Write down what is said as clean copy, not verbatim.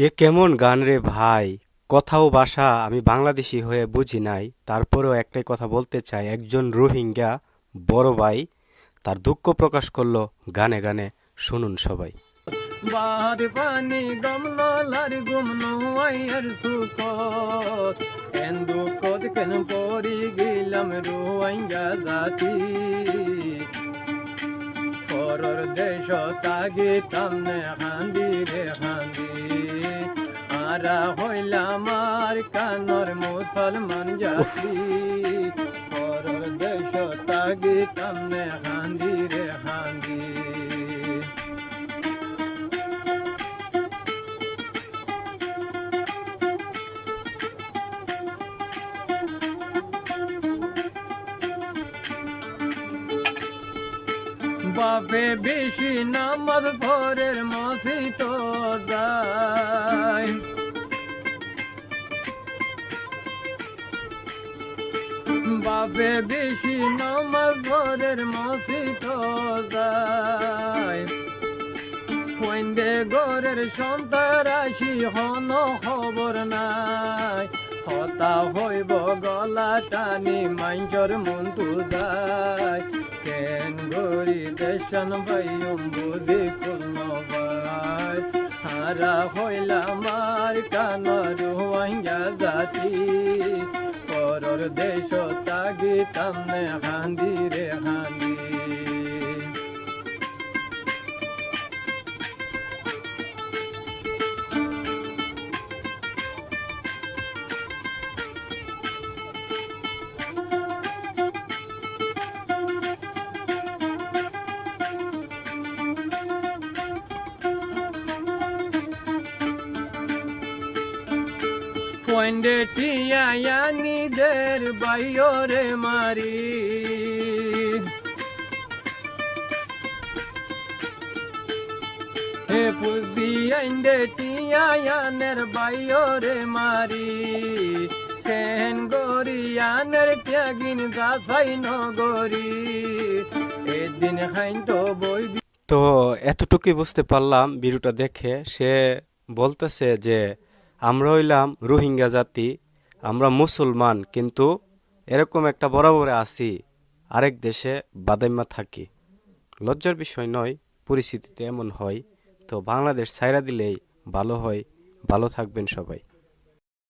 এ কেমন গান রে ভাই? কথাও ভাষা আমি বাংলাদেশি হয়ে বুঝি নাই, তারপরেও একটাই কথা বলতে চাই। একজন রোহিঙ্গা বড় ভাই তার দুঃখ প্রকাশ করলো গানে গানে। শুনুন সবাই। বাহার পানি গমলো লার গুমনো আয়ার সুকত এন্দু কদ কেন পরি গেলাম রোহিঙ্গা জাতি পরর দেশ তাগি তামনে হান্দি রে হান্দি আরা হইলাম আর কানর মুসলমান জাতি পরর দেশ তাগি তামনে হান্দি রে হান্দি বাপে বেশি নামাজ ভোরের মসজিদ যায় বাপে বেশি নামাজ ভোরের মসজিদ যায় কইন্দে গোরের সন্তারাশি হন খবর নাই হতা হইব গলা টানি মাইজর মন্তু যায় কেন গরি দেশন ভাইম বুঝি কোন ভাই হারা হইলাম আর কানর রোহিঙ্গা জাতি পরর দেশ তাগি তামনে হান্দি রে হান্দি পয়েন্টে টিয়ানিদের বাইরে মারি হে পুজি আইন্দে টিয়ানের বাইরে মারি কেন গরিয়ানের ত্যাগিন যাচাই নগরী এদিন হাইন তো বই। তো এতটুকুই বুঝতে পারলাম ভিডিওটা দেখে। সে বলতেছে যে আমরা হইলাম রোহিঙ্গা জাতি, আমরা মুসলমান, কিন্তু এরকম একটা বরাবরে আছি, আরেক দেশে বাদাইম্মা থাকি। লজ্জার বিষয় নয়, পরিস্থিতিতে এমন হয়। তো বাংলাদেশ ছাইরা দিলেই ভালো হয়। ভালো থাকবেন সবাই।